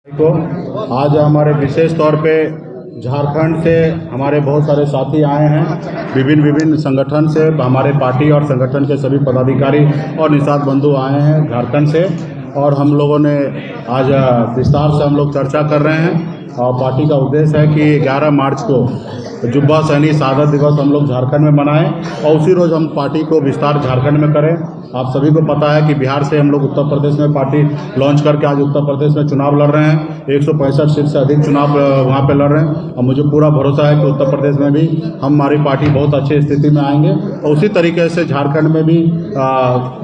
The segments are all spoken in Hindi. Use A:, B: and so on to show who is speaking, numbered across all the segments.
A: को आज हमारे विशेष तौर पे झारखंड से हमारे बहुत सारे साथी आए हैं। विभिन्न संगठन से हमारे पार्टी और संगठन के सभी पदाधिकारी और निषाद बंधु आए हैं झारखंड से, और हम लोगों ने आज विस्तार से हम लोग चर्चा कर रहे हैं। और पार्टी का उद्देश्य है कि 11 मार्च को जुब्बा सहनी शहादत दिवस हम लोग झारखंड में मनाएं और उसी रोज़ हम पार्टी को विस्तार झारखंड में करें। आप सभी को पता है कि बिहार से हम लोग उत्तर प्रदेश में पार्टी लॉन्च करके आज उत्तर प्रदेश में चुनाव लड़ रहे हैं। 165 सीट से अधिक चुनाव वहां पे लड़ रहे हैं और मुझे पूरा भरोसा है कि उत्तर प्रदेश में भी हमारी पार्टी बहुत अच्छी स्थिति में आएंगे और उसी तरीके से झारखंड में भी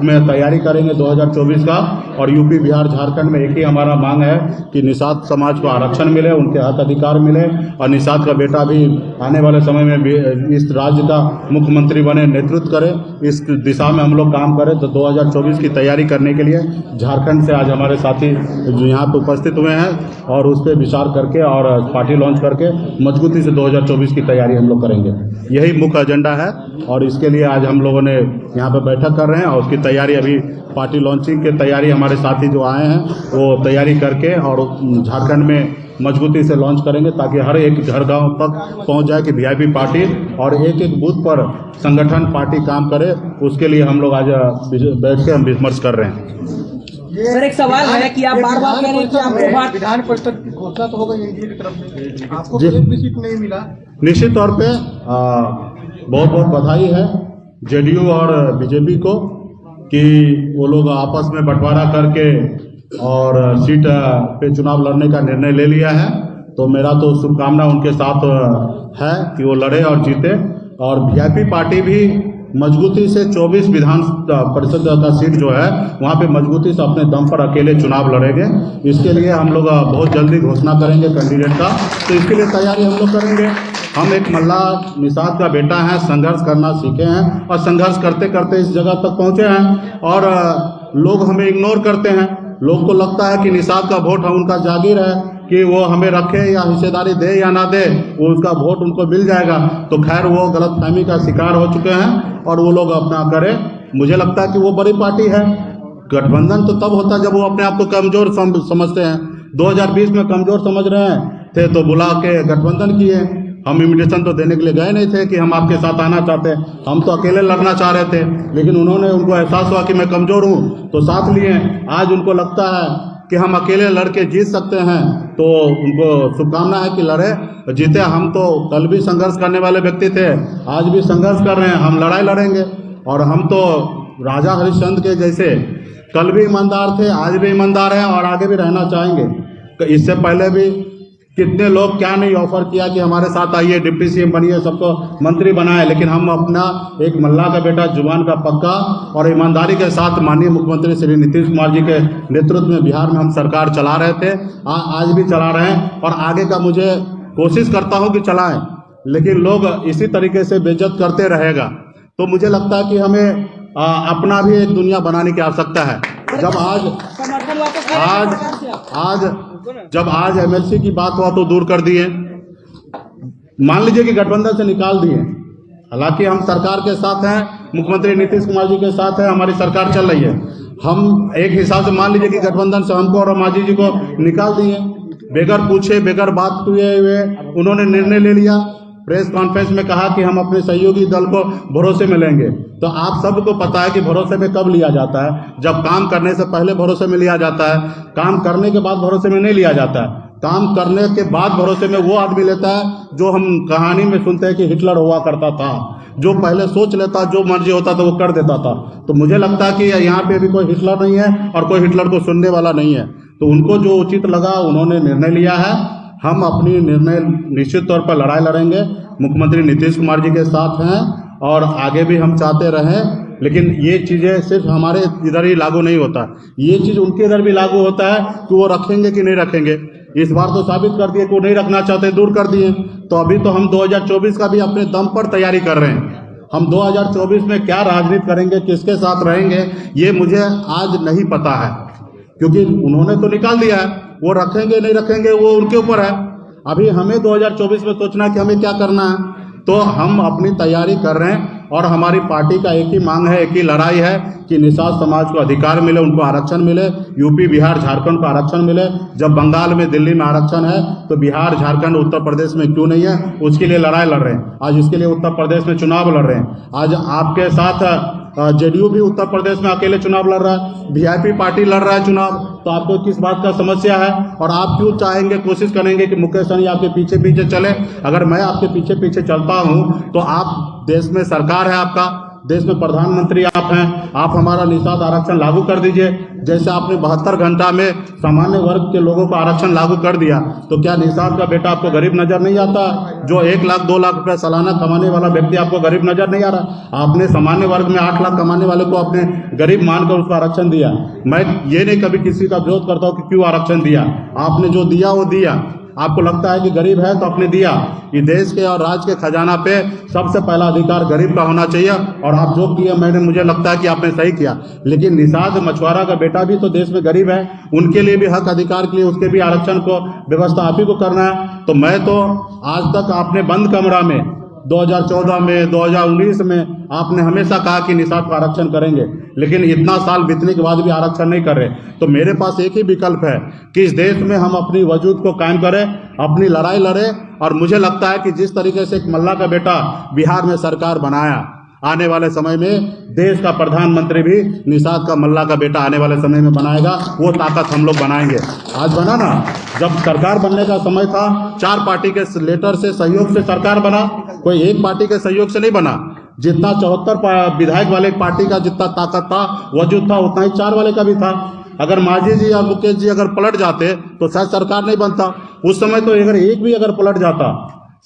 A: में तैयारी करेंगे 2024 का। और यूपी, बिहार, झारखंड में एक ही हमारा मांग है कि निषाद समाज को आरक्षण मिले, उनके हक अधिकार मिले और निषाद का बेटा भी आने वाले समय में भी इस राज्य का मुख्यमंत्री बने, नेतृत्व करे। इस दिशा में हम लोग काम करें। तो 2024 की तैयारी करने के लिए झारखंड से आज हमारे साथी जो यहाँ पे उपस्थित हुए हैं और उस पर विचार करके और पार्टी लॉन्च करके मजबूती से 2024 की तैयारी हम लोग करेंगे। यही मुख्य एजेंडा है और इसके लिए आज हम लोगों ने यहाँ पे बैठक कर रहे हैं और उसकी तैयारी अभी पार्टी लॉन्चिंग की तैयारी हमारे साथी जो आए हैं वो तैयारी करके और झारखंड में मजबूती से लॉन्च करेंगे ताकि हर एक घर गांव तक पहुंच जाए कि वीआईपी पार्टी और एक एक बूथ पर संगठन पार्टी काम करे। उसके लिए हम लोग आज बैठ के हम विमर्श कर रहे हैं।
B: सर, एक सवाल है कि आप बार बार कह रहे हैं कि आपको
C: विधान परिषद की घोषणा तो हो गई एनडीए की तरफ से, आपको एक भी सीट नहीं मिला।
A: निश्चित तौर पे बहुत बहुत बधाई है जेडीयू और बीजेपी को कि वो लोग आपस में बंटवारा करके और सीट पे चुनाव लड़ने का निर्णय ले लिया है। तो मेरा तो शुभकामना उनके साथ है कि वो लड़े और जीते। और वीआईपी पार्टी भी मजबूती से 24 विधान परिषद का सीट जो है वहाँ पे मजबूती से अपने दम पर अकेले चुनाव लड़ेंगे। इसके लिए हम लोग बहुत जल्दी घोषणा करेंगे कैंडिडेट का, तो इसके लिए तैयारी हम लोग करेंगे। हम एक मल्ला निषाद का बेटा है, संघर्ष करना सीखे हैं और संघर्ष करते करते इस जगह तक पहुँचे हैं। और लोग हमें इग्नोर करते हैं। लोग को लगता है कि निषाद का वोट है उनका जागीर है कि वो हमें रखे या हिस्सेदारी दे या ना दे, वो उसका वोट उनको मिल जाएगा। तो खैर वो गलतफहमी का शिकार हो चुके हैं और वो लोग अपना करें। मुझे लगता है कि वो बड़ी पार्टी है। गठबंधन तो तब होता है जब वो अपने आप को कमजोर समझते हैं। 2020 में कमजोर समझ रहे थे तो बुला के गठबंधन किए। हम इन्विटेशन तो देने के लिए गए नहीं थे कि हम आपके साथ आना चाहते हैं, हम तो अकेले लड़ना चाह रहे थे। लेकिन उनको एहसास हुआ कि मैं कमजोर हूँ तो साथ लिए। आज उनको लगता है कि हम अकेले लड़के जीत सकते हैं, तो उनको शुभकामना है कि लड़े जीते। हम तो कल भी संघर्ष करने वाले व्यक्ति थे, आज भी संघर्ष कर रहे हैं, हम लड़ाई लड़ेंगे। और हम तो राजा हरिश्चंद्र के जैसे कल भी ईमानदार थे, आज भी ईमानदार हैं और आगे भी रहना चाहेंगे। इससे पहले भी कितने लोग क्या नहीं ऑफर किया कि हमारे साथ आइए, डिप्टी सीएम बनिए, सबको मंत्री बनाए। लेकिन हम अपना एक मल्ला का बेटा, जुबान का पक्का और ईमानदारी के साथ माननीय मुख्यमंत्री श्री नीतीश कुमार जी के नेतृत्व में बिहार में हम सरकार चला रहे थे, आज भी चला रहे हैं और आगे का मुझे कोशिश करता हूँ कि चलाएं। लेकिन लोग इसी तरीके से बेइज्जत करते रहेगा तो मुझे लगता है कि हमें अपना भी एक दुनिया बनाने की आवश्यकता है। जब आज एमएलसी की बात हुआ तो दूर कर दिए, मान लीजिए कि गठबंधन से निकाल दिए। हालांकि हम सरकार के साथ हैं, मुख्यमंत्री नीतीश कुमार जी के साथ है, हमारी सरकार चल रही है। हम एक हिसाब से मान लीजिए कि गठबंधन से हमको और मांझी जी को निकाल दिए, बेगर पूछे बेगर बात हुए उन्होंने निर्णय ले लिया। प्रेस कॉन्फ्रेंस में कहा कि हम अपने सहयोगी दल को भरोसे में लेंगे। तो आप सबको पता है कि भरोसे में कब लिया जाता है, जब काम करने से पहले भरोसे में लिया जाता है, काम करने के बाद भरोसे में नहीं लिया जाता है। काम करने के बाद भरोसे में वो आदमी लेता है जो हम कहानी में सुनते हैं कि हिटलर हुआ करता था, जो पहले सोच लेता, जो मर्जी होता था वो कर देता था। तो मुझे लगता है कि यहाँ पे भी कोई हिटलर नहीं है और कोई हिटलर को सुनने वाला नहीं है। तो उनको जो उचित लगा उन्होंने निर्णय लिया है। हम अपनी निर्णय निश्चित तौर पर लड़ाई लड़ेंगे, मुख्यमंत्री नीतीश कुमार जी के साथ हैं और आगे भी हम चाहते रहें। लेकिन ये चीज़ें सिर्फ हमारे इधर ही लागू नहीं होता, ये चीज़ उनके इधर भी लागू होता है कि वो रखेंगे कि नहीं रखेंगे। इस बार तो साबित कर दिए कि वो नहीं रखना चाहते, दूर कर दिए। तो अभी तो हम 2024 का भी अपने दम पर तैयारी कर रहे हैं। हम 2024 में क्या राजनीति करेंगे, किसके साथ रहेंगे, ये मुझे आज नहीं पता है, क्योंकि उन्होंने तो निकाल दिया है। वो रखेंगे नहीं रखेंगे वो उनके ऊपर है। अभी हमें 2024 में सोचना है कि हमें क्या करना है। तो हम अपनी तैयारी कर रहे हैं और हमारी पार्टी का एक ही मांग है, एक ही लड़ाई है कि निषाद समाज को अधिकार मिले, उनको आरक्षण मिले। यूपी, बिहार, झारखंड को आरक्षण मिले। जब बंगाल में, दिल्ली में आरक्षण है तो बिहार, झारखंड, उत्तर प्रदेश में क्यों नहीं है? उसके लिए लड़ाई लड़ रहे हैं। आज इसके लिए उत्तर प्रदेश में चुनाव लड़ रहे हैं। आज आपके साथ जेडीयू भी उत्तर प्रदेश में अकेले चुनाव लड़ रहा है, वीआईपी पार्टी लड़ रहा है चुनाव। तो आपको किस बात का समस्या है? और आप क्यों चाहेंगे, कोशिश करेंगे कि मुकेश सहनी आपके पीछे पीछे चले? अगर मैं आपके पीछे पीछे चलता हूं तो आप, देश में सरकार है आपका, देश में प्रधानमंत्री आप हैं, आप हमारा निषाद आरक्षण लागू कर दीजिए। जैसे आपने 72 घंटा में सामान्य वर्ग के लोगों को आरक्षण लागू कर दिया, तो क्या निषाद का बेटा आपको गरीब नजर नहीं आता? जो 1 लाख 2 लाख रुपए सालाना कमाने वाला व्यक्ति आपको गरीब नजर नहीं आ रहा? आपने सामान्य वर्ग में 8 लाख कमाने वाले को आपने गरीब मानकर उसको आरक्षण दिया। मैं ये नहीं कभी किसी का विरोध करता हूँ कि क्यों आरक्षण दिया, आपने जो दिया वो दिया। आपको लगता है कि गरीब है तो आपने दिया। ये देश के और राज्य के खजाना पे सबसे पहला अधिकार गरीब का होना चाहिए, और आप जो किया, मुझे लगता है कि आपने सही किया। लेकिन निषाद मछुआरा का बेटा भी तो देश में गरीब है, उनके लिए भी हक अधिकार के लिए उसके भी आरक्षण को व्यवस्था आप ही को करना है। तो मैं तो आज तक आपने बंद कमरा में 2014 में, 2019 में आपने हमेशा कहा कि निषाद को आरक्षण करेंगे, लेकिन इतना साल बीतने के बाद भी आरक्षण नहीं कर रहे। तो मेरे पास एक ही विकल्प है कि इस देश में हम अपनी वजूद को कायम करें, अपनी लड़ाई लड़ें। और मुझे लगता है कि जिस तरीके से एक मल्ला का बेटा बिहार में सरकार बनाया, आने वाले समय में देश का प्रधानमंत्री भी निषाद का, मल्ला का बेटा आने वाले समय में बनाएगा। वो ताकत हम लोग बनाएंगे। आज बना ना, जब सरकार बनने का समय था, 4 पार्टी के लेटर से, सहयोग से सरकार बना, कोई एक पार्टी के सहयोग से नहीं बना। जितना 74 विधायक वाले पार्टी का जितना ताकत था, वजूद था, उतना ही 4 वाले का भी था। अगर मांझी जी या मुकेश जी अगर पलट जाते तो शायद सरकार नहीं बनता। उस समय तो अगर एक भी अगर पलट जाता,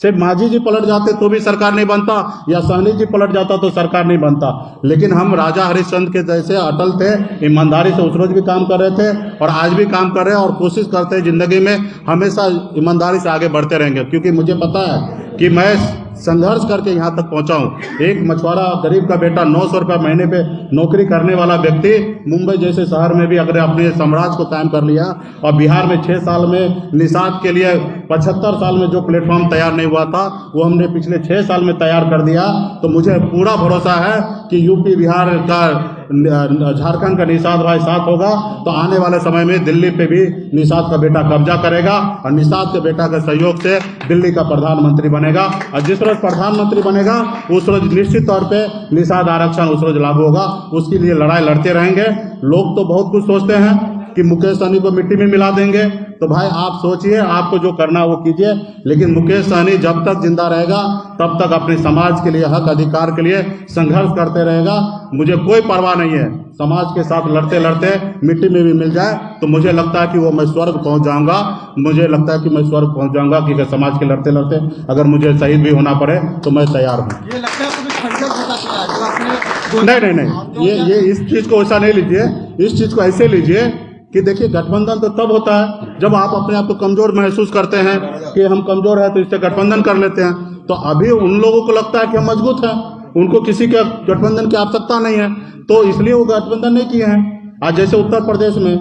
A: सिर्फ मांझी जी पलट जाते तो भी सरकार नहीं बनता, या सहनी जी पलट जाता तो सरकार नहीं बनता। लेकिन हम राजा हरिश्चंद्र के जैसे अटल थे, ईमानदारी से उस रोज भी काम कर रहे थे और आज भी काम कर रहे हैं, और कोशिश करते हैं जिंदगी में हमेशा ईमानदारी से आगे बढ़ते रहेंगे। क्योंकि मुझे पता है कि मैं संघर्ष करके यहाँ तक पहुँचा हूँ। एक मछुआरा गरीब का बेटा 900 रुपये महीने पे नौकरी करने वाला व्यक्ति मुंबई जैसे शहर में भी अगर अपने साम्राज्य को कायम कर लिया, और बिहार में 6 साल में निषाद के लिए 75 साल में जो प्लेटफॉर्म तैयार नहीं हुआ था वो हमने पिछले 6 साल में तैयार कर दिया। तो मुझे पूरा भरोसा है कि यूपी, बिहार का, झारखंड का निषाद भाई साथ होगा, तो आने वाले समय में दिल्ली पे भी निषाद का बेटा कब्जा करेगा, और निषाद के बेटा के सहयोग से दिल्ली का प्रधानमंत्री बनेगा। और जिस रोज प्रधानमंत्री बनेगा उस रोज निश्चित तौर पे निषाद आरक्षण उस रोज लागू होगा। उसके लिए लड़ाई लड़ते रहेंगे। लोग तो बहुत कुछ सोचते हैं कि मुकेश सहनी को मिट्टी में मिला देंगे, तो भाई आप सोचिए, आपको जो करना वो कीजिए। लेकिन मुकेश सहनी जब तक जिंदा रहेगा तब तक अपने समाज के लिए, हक अधिकार के लिए संघर्ष करते रहेगा। मुझे कोई परवाह नहीं है, समाज के साथ लड़ते लड़ते मिट्टी में भी मिल जाए तो मुझे लगता है कि वो मैं स्वर्ग पहुंच जाऊंगा। मुझे लगता है कि मैं स्वर्ग पहुंच जाऊंगा, क्योंकि समाज के लड़ते लड़ते अगर मुझे शहीद भी होना पड़े तो मैं तैयार हूँ।
C: ये लगता है आपको खंडन होता चला जो आपने
A: नहीं, ये इस चीज को ऐसा नहीं लीजिए। इस चीज को ऐसे लीजिए कि देखिए, गठबंधन तो तब होता है जब आप अपने आप को कमजोर महसूस करते हैं कि हम कमजोर है तो इससे गठबंधन कर लेते हैं। तो अभी उन लोगों को लगता है कि हम मजबूत हैं, उनको किसी के गठबंधन की आवश्यकता नहीं है, तो इसलिए वो गठबंधन नहीं किए हैं। आज जैसे उत्तर प्रदेश में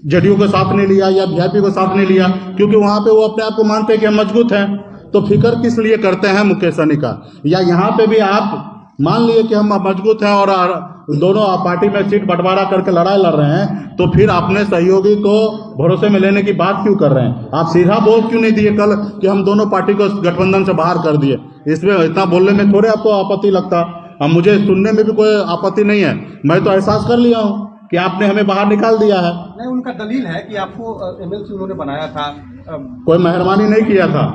A: जेडीयू को साथ नहीं लिया या वीआईपी को साथ नहीं लिया, क्योंकि वहां पे वो अपने आप को मानते हैं कि हम मजबूत हैं। तो फिक्र किस लिए करते हैं मुकेश सहनी का? या यहाँ पे भी आप मान लिए कि हम मजबूत हैं और दोनों पार्टी में सीट बंटवारा करके लड़ाई लड़ रहे हैं, तो फिर अपने सहयोगी को भरोसे में लेने की बात क्यों कर रहे हैं? आप सीधा बोल क्यों नहीं दिए कल कि हम दोनों पार्टी को गठबंधन से बाहर कर दिए? इसमें इतना बोलने में थोड़े आपको आपत्ति लगता। अब मुझे सुनने में भी कोई आपत्ति नहीं है। मैं तो एहसास कर लिया हूँ कि आपने हमें बाहर निकाल दिया है।
C: नहीं, उनका दलील है कि आपको एमएलसी उन्होंने बनाया था।
A: कोई मेहरबानी नहीं किया था,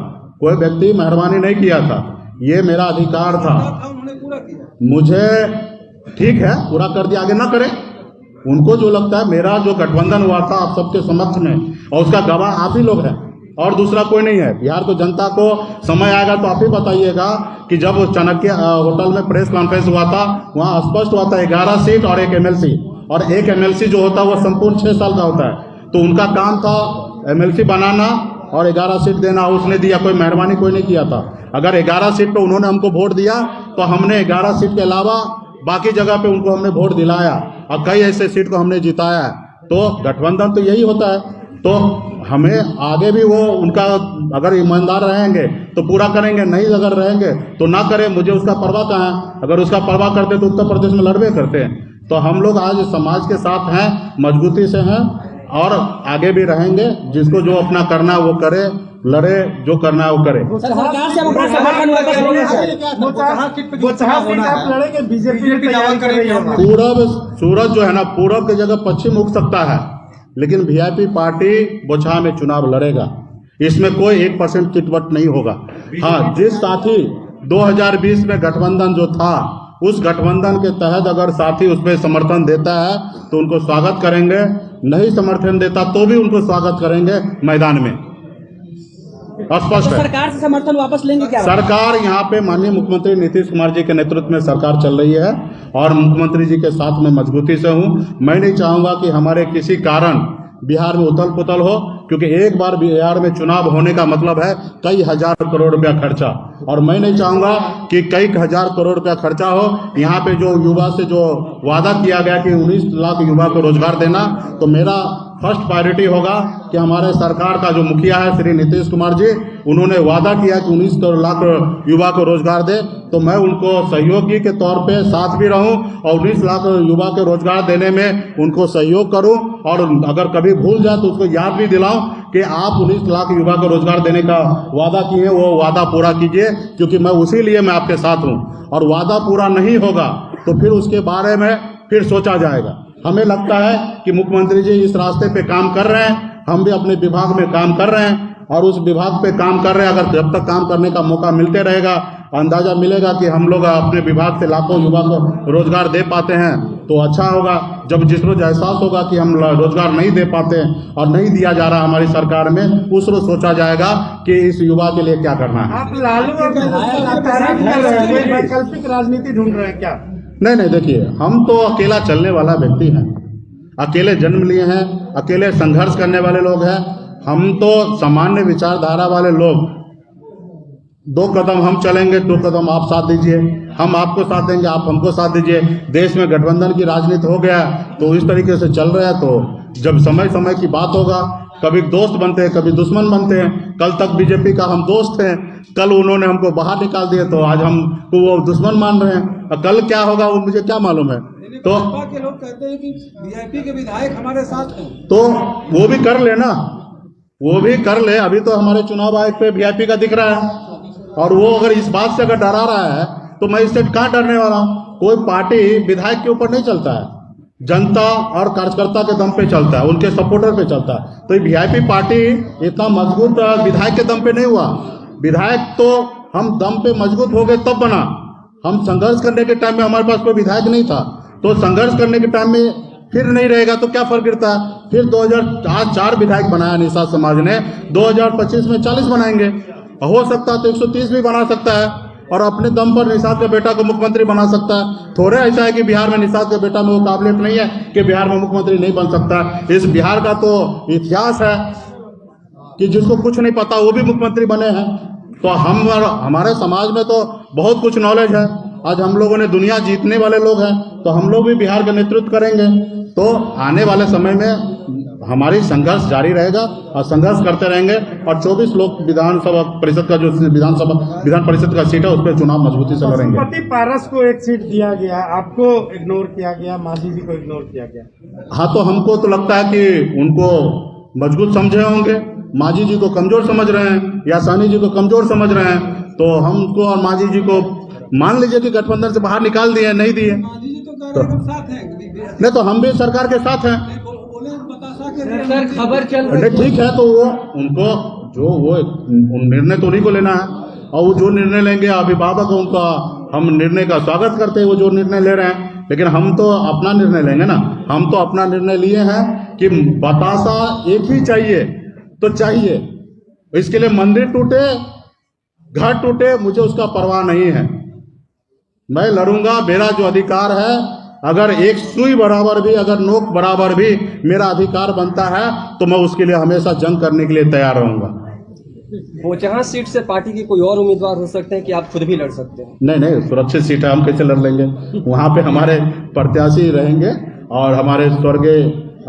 A: कोई व्यक्ति मेहरबानी नहीं किया था, ये मेरा अधिकार था।
C: उन्होंने पूरा किया।
A: मुझे ठीक है, पूरा कर दिया, आगे ना करें। उनको जो लगता है, मेरा जो गठबंधन हुआ था आप सबके समक्ष में, और उसका गवाह आप ही लोग हैं और दूसरा कोई नहीं है। बिहार को जनता को समय आएगा तो आप ही बताइएगा कि जब चाणक्य होटल में प्रेस कॉन्फ्रेंस हुआ था, वहाँ स्पष्ट हुआ था 11 सीट और 1 एमएलसी, और 1 एमएलसी जो होता है वो संपूर्ण 6 साल का होता है। तो उनका काम था एमएलसी बनाना और 11 सीट देना, उसने दिया। कोई मेहरबानी कोई नहीं किया था। अगर 11 सीट पे उन्होंने हमको वोट दिया तो हमने 11 सीट के अलावा बाकी जगह पे उनको हमने वोट दिलाया, और कई ऐसे सीट को हमने जिताया है। तो गठबंधन तो यही होता है तो हमें आगे भी वो उनका अगर ईमानदार रहेंगे तो पूरा करेंगे, नहीं अगर रहेंगे तो ना करें, मुझे उसका परवाह कहाँ है। अगर उसका परवाह करते तो उत्तर प्रदेश में लड़बे करते हैं। तो हम लोग आज समाज के साथ हैं, मजबूती से हैं और आगे भी रहेंगे। जिसको जो अपना करना है वो करे, लड़े, जो करना है वो करे।
B: सरकार से हम अपना समर्थन वापस लेंगे सर।
C: वो चाहे आप लड़ेंगे, बीजेपी तैयारी कर रही है।
A: पूरब सूरज जो है ना, पूरब की जगह पश्चिम उग सकता है, लेकिन वीआईपी पार्टी बोचहा में चुनाव लड़ेगा। इसमें कोई 1% चिटवट नहीं होगा। हाँ, जिस साथी 2020 में गठबंधन जो था, उस गठबंधन के तहत अगर साथी उसमें समर्थन देता है तो उनको स्वागत करेंगे, नहीं समर्थन देता तो भी उनको स्वागत करेंगे मैदान में। स्पष्ट है।
B: सरकार से समर्थन वापस लेंगे क्या?
A: सरकार यहाँ पे माननीय मुख्यमंत्री नीतीश कुमार जी के नेतृत्व में सरकार चल रही है और मुख्यमंत्री जी के साथ में मजबूती से हूँ। मैं नहीं चाहूंगा कि हमारे किसी कारण बिहार में उथल पुथल हो, क्योंकि एक बार बिहार में चुनाव होने का मतलब है कई हजार करोड़ रुपया खर्चा, और मैं नहीं चाहूंगा कि कई हजार करोड़ रुपया खर्चा हो। यहाँ पे जो युवा से जो वादा किया गया कि 19 लाख युवा को रोजगार देना, तो मेरा फर्स्ट प्रायोरिटी होगा कि हमारे सरकार का जो मुखिया है श्री नीतीश कुमार जी, उन्होंने वादा किया कि 19 लाख युवा को रोजगार दे, तो मैं उनको सहयोगी के तौर पे साथ भी रहूं और 19 लाख युवा के रोजगार देने में उनको सहयोग करूं, और अगर कभी भूल जाए तो उसको याद भी दिलाऊं कि आप 19 लाख युवा को रोजगार देने का वादा किए, वो वादा पूरा कीजिए, क्योंकि मैं उसी लिए मैं आपके साथ हूं। और वादा पूरा नहीं होगा तो फिर उसके बारे में फिर सोचा जाएगा। हमें लगता है कि मुख्यमंत्री जी इस रास्ते पे काम कर रहे हैं, हम भी अपने विभाग में काम कर रहे हैं और उस विभाग पे काम कर रहे हैं। अगर जब तक काम करने का मौका मिलते रहेगा, अंदाजा मिलेगा कि हम लोग अपने विभाग से लाखों युवा को रोजगार दे पाते हैं तो अच्छा होगा। जब जिस रोज एहसास होगा कि हम रोजगार नहीं दे पाते और नहीं दिया जा रहा हमारी सरकार में, उस रोज सोचा जाएगा कि इस युवा के लिए क्या करना है।
C: आप लालू और वैकल्पिक राजनीति ढूंढ रहे हैं क्या?
A: नहीं, देखिए, हम तो अकेला चलने वाला व्यक्ति हैं, अकेले जन्म लिए हैं, अकेले संघर्ष करने वाले लोग हैं। हम तो सामान्य विचारधारा वाले लोग, 2 कदम हम चलेंगे, 2 कदम आप साथ दीजिए, हम आपको साथ देंगे, आप हमको साथ दीजिए। देश में गठबंधन की राजनीति हो गया तो इस तरीके से चल रहा है, तो जब समय समय की बात होगा, कभी दोस्त बनते हैं, कभी दुश्मन बनते हैं। कल तक बीजेपी का हम दोस्त हैं, कल उन्होंने हमको बाहर निकाल दिया तो आज हमको वो दुश्मन मान रहे हैं। और कल क्या होगा वो मुझे क्या मालूम है। तो
C: के लोग कहते हैं कि वीआईपी के विधायक हमारे साथ हैं,
A: तो वो भी कर ले ना, वो भी कर ले। अभी तो हमारे चुनाव आयोग पे वीआईपी का दिख रहा है, और वो अगर इस बात से अगर डरा रहा है तो मैं इससे कहाँ डरने वाला हूँ। कोई पार्टी विधायक के ऊपर नहीं चलता है, जनता और कार्यकर्ता के दम पे चलता है, उनके सपोर्टर पे चलता है। तो ये वीआईपी पार्टी इतना मजबूत विधायक के दम पे नहीं हुआ। विधायक तो हम दम पे मजबूत हो गए तब बना। हम संघर्ष करने के टाइम में हमारे पास कोई विधायक नहीं था, तो संघर्ष करने के टाइम में फिर नहीं रहेगा तो क्या फर्क गिरता है। फिर 2004 विधायक बनाया निषाद समाज ने, 2025 में 40 बनाएंगे, हो सकता है तो 130 भी बना सकता है, और अपने दम पर निषाद के बेटा को मुख्यमंत्री बना सकता है। थोड़े ऐसा है कि बिहार में निषाद के बेटा में वो काबिलियत नहीं है कि बिहार में मुख्यमंत्री नहीं बन सकता। इस बिहार का तो इतिहास है कि जिसको कुछ नहीं पता वो भी मुख्यमंत्री बने हैं। तो हमारे समाज में तो बहुत कुछ नॉलेज है। आज हम लोगों ने दुनिया जीतने वाले लोग हैं, तो हम लोग भी बिहार का नेतृत्व करेंगे। तो आने वाले समय में हमारी संघर्ष जारी रहेगा और संघर्ष करते रहेंगे, और 24 लोग विधानसभा परिषद का जो विधान परिषद का सीट है उस पर चुनाव मजबूती से लड़ेंगे।
C: पति पारस को एक सीट दिया गया, आपको इग्नोर किया गया, मांझी जी को इग्नोर किया गया।
A: हाँ, तो हमको तो लगता है कि उनको मजबूत समझे होंगे, मांझी जी को कमजोर समझ रहे हैं या साहनी जी को कमजोर समझ रहे हैं। तो हमको और मांझी जी को मान लीजिए कि गठबंधन से बाहर निकाल दिए, नहीं दिए, नहीं तो हम भी सरकार के साथ हैं।
B: सर, खबर चल रही
A: है, ठीक है, तो वो उनको जो वो निर्णय तो उन्हीं को लेना है, और वो जो निर्णय लेंगे अभिभावक उनका हम निर्णय का स्वागत करते हैं, वो जो निर्णय ले रहे हैं। लेकिन हम तो अपना निर्णय लेंगे ना। हम तो अपना निर्णय लिए हैं कि बतासा एक ही चाहिए तो चाहिए, इसके लिए मंदिर टूटे, घर टूटे, मुझे उसका परवाह नहीं है। मैं लड़ूंगा, मेरा जो अधिकार है, अगर एक सुई बराबर भी, अगर नोक बराबर भी मेरा अधिकार बनता है तो मैं उसके लिए हमेशा जंग करने के लिए तैयार रहूंगा।
B: बोचहा सीट से पार्टी के कोई और उम्मीदवार हो सकते हैं कि आप खुद भी लड़ सकते हैं?
A: नहीं, सुरक्षित सीट है, हम कैसे लड़ लेंगे। वहां पे हमारे प्रत्याशी रहेंगे और हमारे स्वर्गीय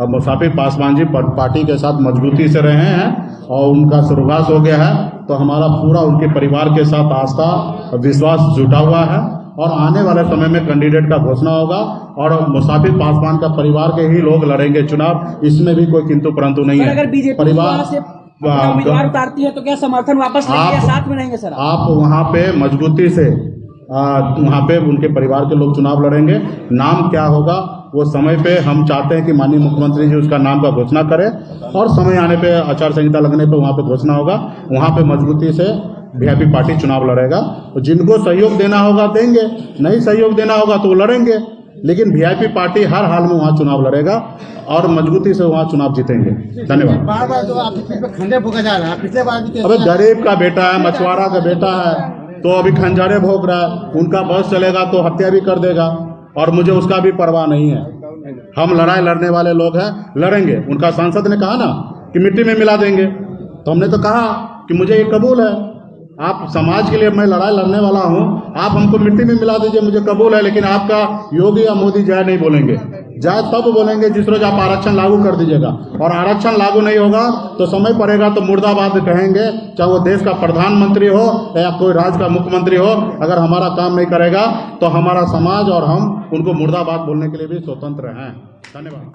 A: मुसाफिर पासवान जी पार्टी के साथ मजबूती से रहे हैं और उनका स्वर्गवास हो गया है, तो हमारा पूरा उनके परिवार के साथ आस्था विश्वास जुटा हुआ है और आने वाले समय में कैंडिडेट का घोषणा होगा और मुसाफिर पासवान का परिवार के ही लोग लड़ेंगे चुनाव, इसमें भी कोई किंतु परंतु नहीं है।
D: अगर बीजेपी
A: परिवार
D: से उम्मीदवार उतारती है तो क्या समर्थन वापस लेंगे, साथ में रहेंगे सर?
A: आप वहाँ पे मजबूती से वहाँ पे उनके परिवार के लोग चुनाव लड़ेंगे। नाम क्या होगा वो समय पे हम चाहते हैं कि माननीय मुख्यमंत्री जी उसका नाम का घोषणा करें और समय आने पे आचार संहिता लगने पे वहाँ पे घोषणा होगा। वहाँ पे मजबूती से वीआईपी पार्टी चुनाव लड़ेगा। तो जिनको सहयोग देना होगा देंगे, नहीं सहयोग देना होगा तो वो लड़ेंगे, लेकिन वीआईपी पार्टी हर हाल में वहाँ चुनाव लड़ेगा और मजबूती से वहाँ चुनाव जीतेंगे। धन्यवाद।
C: बार बार जो आपकी सीट पे खंडे फूका जा रहा है, पिछले बार भी
A: अबे गरीब का बेटा है, मछुआरा का बेटा है, तो अभी खंजारे भोग रहा है। उनका बस चलेगा तो हत्या भी कर देगा और मुझे उसका भी परवाह नहीं है। हम लड़ाई लड़ने वाले लोग हैं, लड़ेंगे। उनका सांसद ने कहा ना कि मिट्टी में मिला देंगे, तो हमने तो कहा कि मुझे ये कबूल है, आप समाज के लिए मैं लड़ाई लड़ने वाला हूँ, आप हमको मिट्टी में मिला दीजिए, मुझे कबूल है। लेकिन आपका योगी या मोदी जय नहीं बोलेंगे, जय तब बोलेंगे जिस रोज आप आरक्षण लागू कर दीजिएगा। और आरक्षण लागू नहीं होगा तो समय पड़ेगा तो मुर्दाबाद कहेंगे, चाहे वो देश का प्रधानमंत्री हो या कोई राज्य का मुख्यमंत्री हो। अगर हमारा काम नहीं करेगा तो हमारा समाज और हम उनको मुर्दाबाद बोलने के लिए भी स्वतंत्र हैं। धन्यवाद।